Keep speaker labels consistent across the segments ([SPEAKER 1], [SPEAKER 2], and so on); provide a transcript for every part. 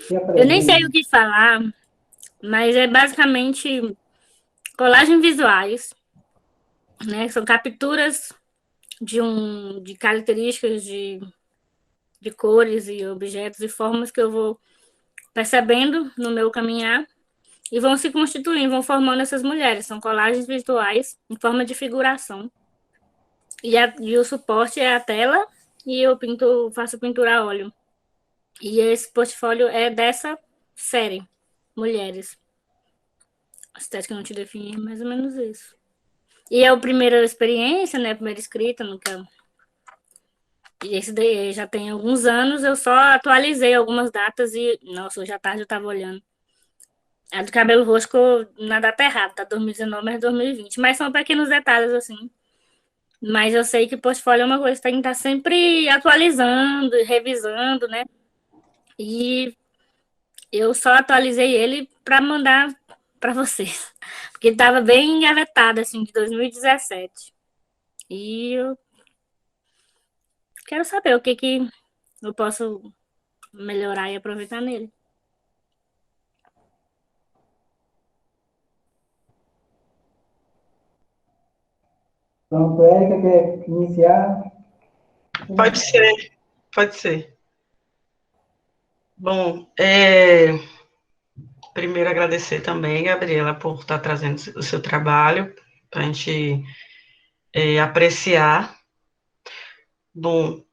[SPEAKER 1] que
[SPEAKER 2] Eu nem sei o
[SPEAKER 1] apresenta.
[SPEAKER 2] que falar, mas é basicamente colagem visuais, né? São capturas de características de cores e objetos e formas que eu vou percebendo no meu caminhar e vão se constituindo, vão formando essas mulheres. São colagens visuais em forma de figuração. E o suporte é a tela e eu faço pintura a óleo. E esse portfólio é dessa série, Mulheres. A estética não te define, é mais ou menos isso. E é a primeira experiência, né? A primeira escrita, nunca. E esse daí já tem alguns anos, eu só atualizei algumas datas e. Nossa, hoje à tarde eu tava olhando. A do cabelo roxo ficou na data errada, tá 2019, mas 2020. Mas são pequenos detalhes, assim. Mas eu sei que portfólio é uma coisa que tem que estar sempre atualizando, revisando, né? E eu só atualizei ele para mandar para vocês. Porque ele tava bem engavetado, assim, de 2017. E eu quero saber o que que eu posso melhorar e aproveitar nele.
[SPEAKER 1] Pronto, Érica quer iniciar?
[SPEAKER 3] Pode ser, pode ser. Bom, primeiro agradecer também, Gabriela, por estar trazendo o seu trabalho para a gente apreciar. Bom,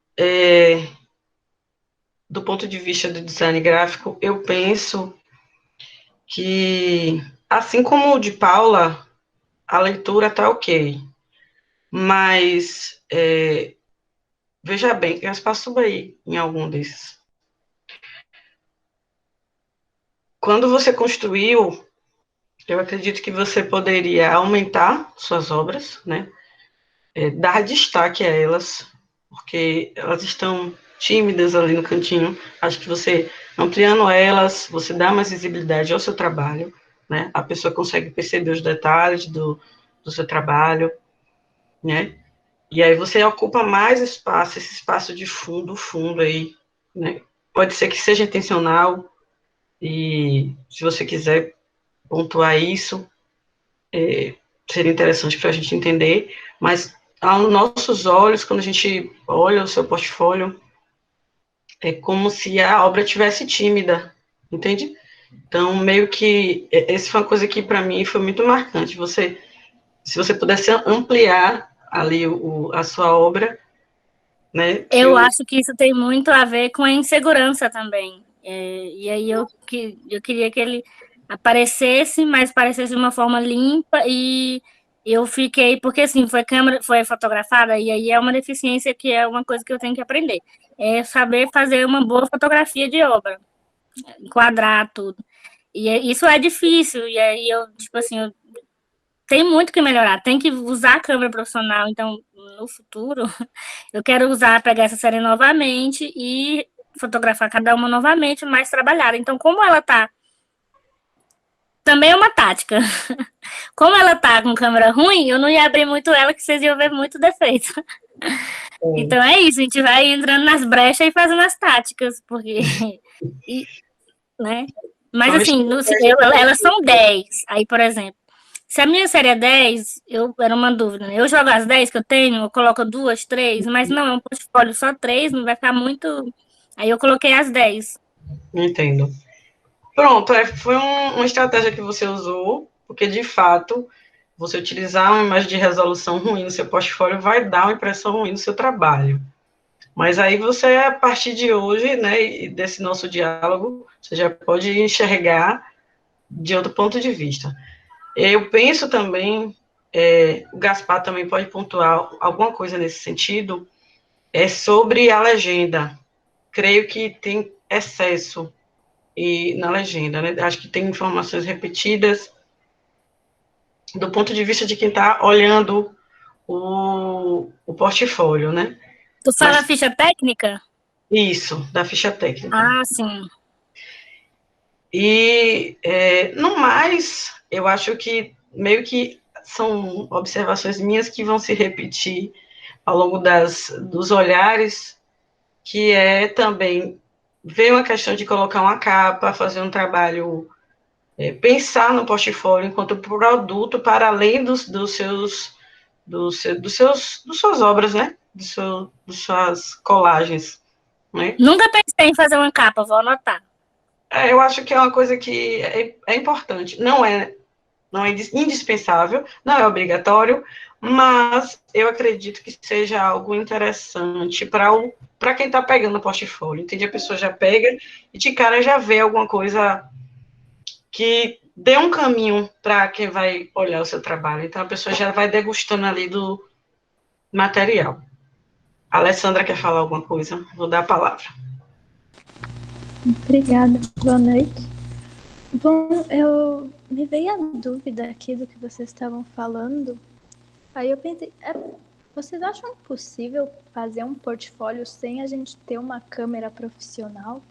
[SPEAKER 3] do ponto de vista do design gráfico, eu penso que, assim como o de Paula, a leitura está ok, mas veja bem, que eu passo aí em algum desses. Quando você construiu, eu acredito que você poderia aumentar suas obras, né? Dar destaque a elas, porque elas estão tímidas ali no cantinho. Acho que você, ampliando elas, você dá mais visibilidade ao seu trabalho, né? A pessoa consegue perceber os detalhes do seu trabalho, né? E aí você ocupa mais espaço, esse espaço de fundo aí, né? Pode ser que seja intencional, e se você quiser pontuar isso, seria interessante para a gente entender, mas aos nossos olhos, quando a gente olha o seu portfólio, é como se a obra tivesse tímida, entende? Então, meio que, essa foi uma coisa que para mim foi muito marcante. Se você pudesse ampliar ali a sua obra, né?
[SPEAKER 2] Eu acho que isso tem muito a ver com a insegurança também. E aí eu queria que ele aparecesse, mas parecesse de uma forma limpa e eu fiquei, porque assim, foi fotografada e aí é uma deficiência que é uma coisa que eu tenho que aprender. É saber fazer uma boa fotografia de obra, enquadrar tudo. Isso é difícil, e aí eu, tipo assim, tem muito que melhorar, tem que usar a câmera profissional, então no futuro eu quero pegar essa série novamente e fotografar cada uma novamente, mais trabalhada. Então, como ela tá. Também é uma tática. Como ela tá com câmera ruim, eu não ia abrir muito ela, que vocês iam ver muito defeito. Então é isso, a gente vai entrando nas brechas e fazendo as táticas, porque. E, né? Mas
[SPEAKER 3] São
[SPEAKER 2] assim, elas são 10. Aí, por exemplo, se a minha série é 10, era uma dúvida, né? Eu jogo as 10 que eu tenho, eu coloco duas, três, mas não, é um portfólio só três, não vai ficar muito. Aí eu coloquei as 10.
[SPEAKER 3] Entendo. Pronto, foi uma estratégia que você usou, porque de fato, você utilizar uma imagem de resolução ruim no seu portfólio vai dar uma impressão ruim no seu trabalho. Mas aí você, a partir de hoje, né, e desse nosso diálogo, você já pode enxergar de outro ponto de vista. Eu penso também, o Gaspar também pode pontuar alguma coisa nesse sentido, sobre a legenda. Creio que tem excesso na legenda, né? Acho que tem informações repetidas do ponto de vista de quem está olhando o portfólio, né?
[SPEAKER 2] Tu fala
[SPEAKER 3] Mas
[SPEAKER 2] ficha técnica?
[SPEAKER 3] isso, da ficha técnica.
[SPEAKER 2] Ah, sim.
[SPEAKER 3] E, no mais, eu acho que meio que são observações minhas que vão se repetir ao longo dos olhares, que é também ver uma questão de colocar uma capa, fazer um trabalho, pensar no portfólio enquanto produto para além das suas obras, né? Das suas colagens, né?
[SPEAKER 2] Nunca pensei em fazer uma capa, vou anotar.
[SPEAKER 3] Eu acho que é uma coisa que é importante. Não é indispensável, não é obrigatório, mas eu acredito que seja algo interessante para quem está pegando o portfólio. Entende? A pessoa já pega e de cara já vê alguma coisa que dê um caminho para quem vai olhar o seu trabalho. Então a pessoa já vai degustando ali do material. A Alessandra quer falar alguma coisa? Vou dar a palavra.
[SPEAKER 4] Obrigada, boa noite. Bom, eu me veio a dúvida aqui do que vocês estavam falando. Aí eu pensei, vocês acham possível fazer um portfólio sem a gente ter uma câmera profissional?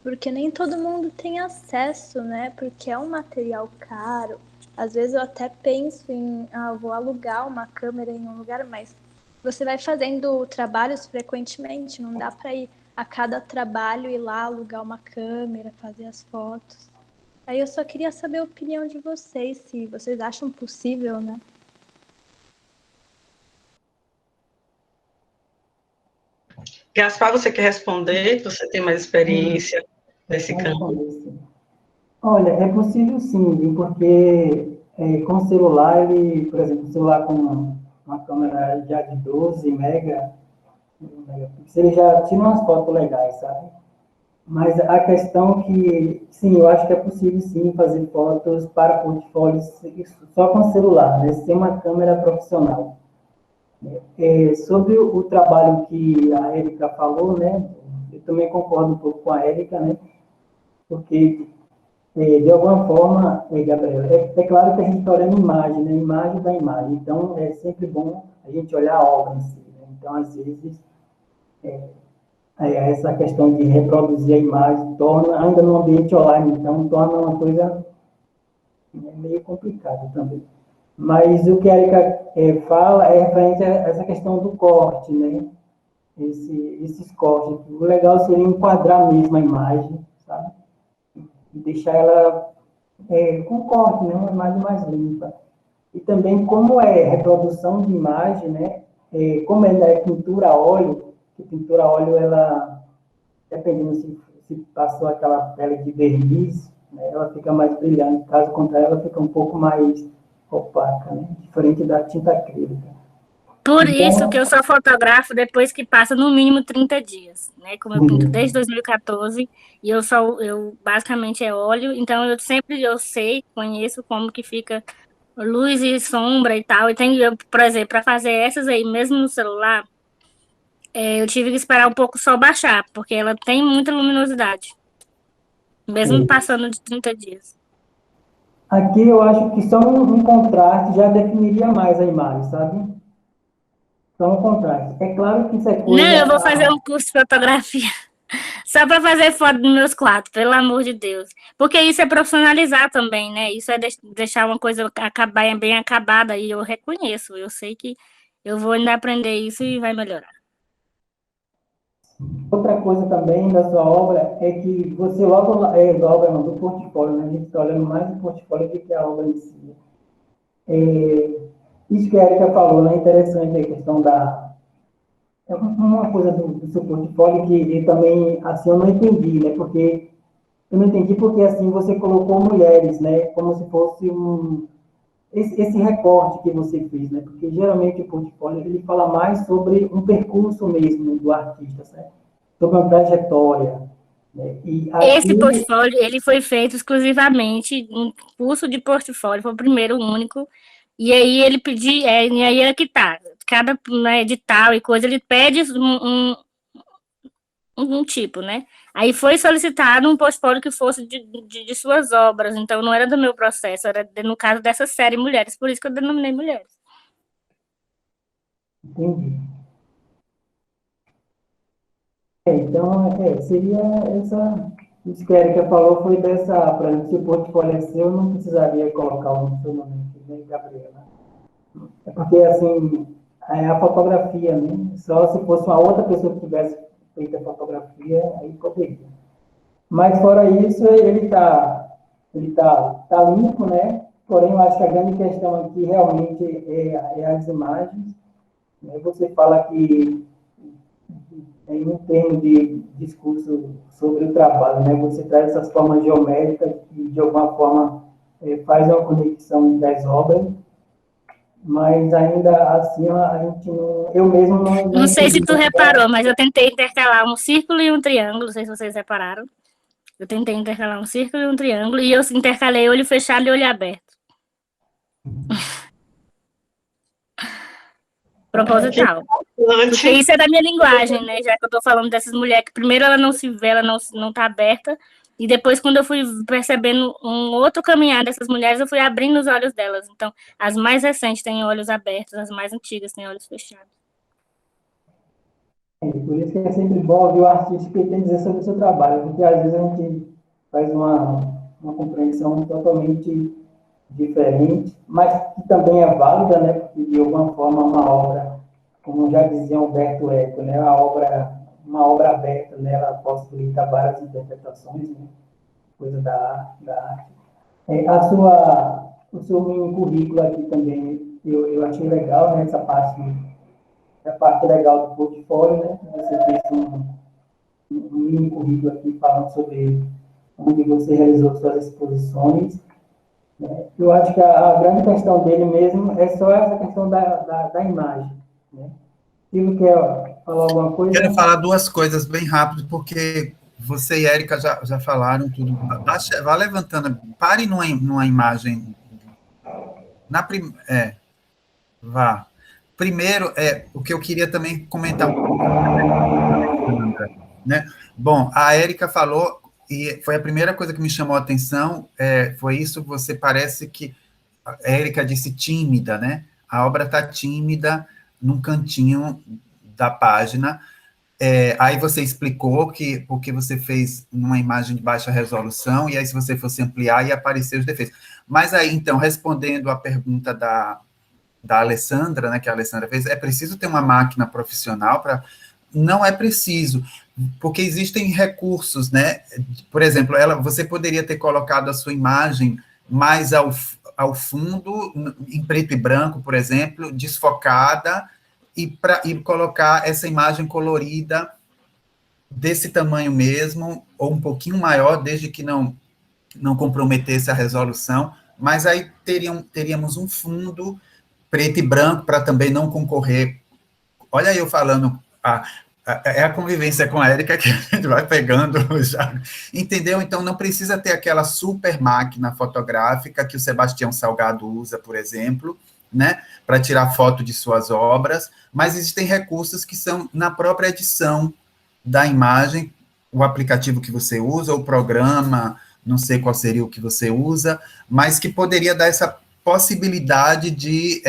[SPEAKER 4] Porque nem todo mundo tem acesso, né? Porque é um material caro. Às vezes eu até penso em, vou alugar uma câmera em um lugar, mas você vai fazendo trabalhos frequentemente, não dá para ir a cada trabalho ir lá alugar uma câmera, fazer as fotos. Aí eu só queria saber a opinião de vocês, se vocês acham possível, né?
[SPEAKER 3] Gaspar, você quer responder? Você tem mais experiência nesse campo?
[SPEAKER 1] Olha, é possível sim, porque com o celular, por exemplo, o celular com uma câmera já de 12 megapixels, ele já tira umas fotos legais, sabe? Mas a questão que, sim, eu acho que é possível sim fazer fotos para portfólios só com celular, né? Sem uma câmera profissional. Sobre o trabalho que a Érica falou, né? Eu também concordo um pouco com a Érica, né? Porque, de alguma forma, Gabriela, é claro que a gente está olhando imagem, né? Imagem da imagem. Então, é sempre bom a gente olhar a obra em si, né? Então, às vezes, essa questão de reproduzir a imagem torna, ainda no ambiente online, então, torna uma coisa meio complicada também. Mas o que a Erika fala é referente a essa questão do corte, né? Esses cortes. O legal seria enquadrar mesmo a imagem, sabe? E deixar ela com corte, né? Uma imagem mais limpa. E também, como é reprodução de imagem, né? Como ela é pintura a óleo, que pintura a óleo, ela, dependendo se passou aquela pele de verniz, né? Ela fica mais brilhante. Caso contrário, ela fica um pouco mais opaca, né? Diferente da tinta acrílica.
[SPEAKER 2] Por isso que
[SPEAKER 1] Então,
[SPEAKER 2] eu só fotografo depois que passa no mínimo 30 dias, né? Como eu pinto desde 2014 e eu basicamente é óleo, então eu sei, conheço como que fica luz e sombra e tal. E por exemplo, para fazer essas aí mesmo no celular, eu tive que esperar um pouco o sol baixar, porque ela tem muita luminosidade, mesmo passando de 30 dias.
[SPEAKER 1] aqui eu acho que só um contraste já definiria mais a imagem, sabe? Só um contraste. É claro que isso é
[SPEAKER 2] Não,
[SPEAKER 1] coisa.
[SPEAKER 2] eu vou fazer um curso de fotografia. Só para fazer foto dos meus quadros, pelo amor de Deus. Porque isso é profissionalizar também, né? Isso é deixar uma coisa bem acabada e eu reconheço. Eu sei que eu vou ainda aprender isso e vai melhorar.
[SPEAKER 1] Outra coisa também da sua obra é que você logo, da obra não, do portfólio, né? A gente está olhando mais o portfólio do que a obra em si. Isso que a Erika falou, né? Interessante a questão da. É uma coisa do seu portfólio que eu também, assim, eu não entendi, né? Porque eu não entendi porque, assim, você colocou mulheres, né? Como se fosse esse recorte que você fez, né? Porque geralmente o portfólio ele fala mais sobre um percurso mesmo do artista, certo? Sobre uma trajetória, né? E
[SPEAKER 2] Esse
[SPEAKER 1] aqui,
[SPEAKER 2] portfólio, ele foi feito exclusivamente, um curso de portfólio, foi o primeiro, o único. E aí ele pedia, e aí é que tá. Cada, né, edital e coisa, ele pede um tipo, né? Aí foi solicitado um portfólio que fosse de suas obras, então não era do meu processo, era no caso dessa série Mulheres, por isso que eu denominei Mulheres.
[SPEAKER 1] entendi. Então, seria essa. Isso que a Erika falou foi dessa, por exemplo, se o portfólio é seu, não precisaria colocar o seu nome aqui, né, Gabriela? É porque, assim, é a fotografia, né? Só se fosse uma outra pessoa que tivesse feito a fotografia, aí poderia. Mas, fora isso, ele tá limpo, né? Porém, eu acho que a grande questão aqui realmente é as imagens. Né? Você fala que, em um termo de discurso sobre o trabalho, né? Você traz essas formas geométricas que, de alguma forma, faz uma conexão das obras, mas ainda assim a gente não, eu mesmo não
[SPEAKER 2] Não sei se
[SPEAKER 1] entendi
[SPEAKER 2] tu
[SPEAKER 1] muito bem.
[SPEAKER 2] reparou, mas eu tentei intercalar um círculo e um triângulo, não sei se vocês repararam. Eu tentei intercalar um círculo e um triângulo, e eu intercalei olho fechado e olho aberto.
[SPEAKER 3] Que
[SPEAKER 2] Proposital. Porque
[SPEAKER 3] importante.
[SPEAKER 2] isso é da minha linguagem, né? Já que eu tô falando dessas mulheres que primeiro ela não se vê, ela não tá aberta, e depois, quando eu fui percebendo um outro caminhar dessas mulheres, eu fui abrindo os olhos delas. Então, as mais recentes têm olhos abertos, as mais antigas têm olhos fechados.
[SPEAKER 1] Por isso que é sempre bom ouvir o artista que tem a dizer sobre o seu trabalho, porque às vezes a gente faz uma compreensão totalmente diferente, mas que também é válida, né? Porque de alguma forma uma obra, como já dizia Humberto Eco, né? Uma obra aberta, né? Ela possibilita várias interpretações, né? Coisa da arte. O seu mini currículo aqui também, eu achei legal, né? Essa parte legal do portfólio, né? Você fez um mini currículo aqui falando sobre onde você realizou suas exposições. Né? Eu acho que a grande questão dele mesmo é só essa questão da imagem. Né? Silvio quer falar alguma coisa?
[SPEAKER 5] Quero falar duas coisas bem rápido, porque você e Érica já falaram tudo. Vá levantando, pare numa imagem. Vá. Primeiro, o que eu queria também comentar um pouco, né? Bom, a Érica falou, e foi a primeira coisa que me chamou a atenção, foi isso, você parece que, a Érica disse tímida, né? A obra está tímida num cantinho da página. Aí você explicou que porque você fez uma imagem de baixa resolução, e aí se você fosse ampliar, ia aparecer os defeitos. Mas aí, então, respondendo a pergunta da Alessandra, né, que a Alessandra fez, é preciso ter uma máquina profissional para... Não é preciso, porque existem recursos, né? Por exemplo, você poderia ter colocado a sua imagem mais ao fundo, em preto e branco, por exemplo, desfocada, e colocar essa imagem colorida desse tamanho mesmo, ou um pouquinho maior, desde que não comprometesse a resolução, mas aí teríamos um fundo preto e branco para também não concorrer. Olha eu falando, é a convivência com a Érica que a gente vai pegando já, entendeu? Então não precisa ter aquela super máquina fotográfica que o Sebastião Salgado usa, por exemplo, né, para tirar foto de suas obras, mas existem recursos que são na própria edição da imagem, o aplicativo que você usa, o programa, não sei qual seria o que você usa, mas que poderia dar essa possibilidade de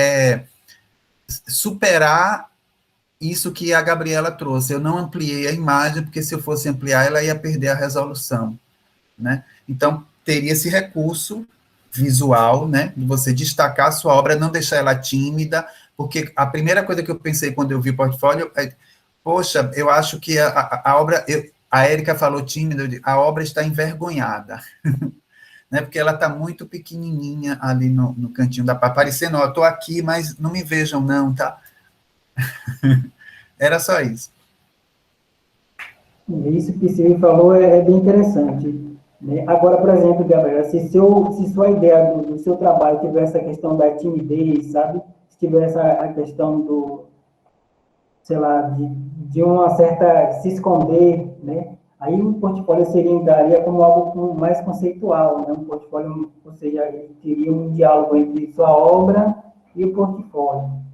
[SPEAKER 5] superar isso que a Gabriela trouxe. Eu não ampliei a imagem, porque se eu fosse ampliar, ela ia perder a resolução, né? Então, teria esse recurso visual, né, de você destacar a sua obra, não deixar ela tímida, porque a primeira coisa que eu pensei quando eu vi o portfólio é, poxa, eu acho que a obra, a Érica falou tímida, a obra está envergonhada, né, porque ela está muito pequenininha ali no cantinho da pá, parecendo, eu estou aqui, mas não me vejam não, tá? Era só isso.
[SPEAKER 1] Isso que você falou é bem interessante. Né? Agora, por exemplo, Gabriela, se sua ideia do seu trabalho tiver essa questão da timidez, sabe? Se tiver a questão sei lá, de uma certa, se esconder, né? Aí o portfólio daria como algo mais conceitual, né? Um portfólio, ou seja, ele teria um diálogo entre sua obra e o portfólio.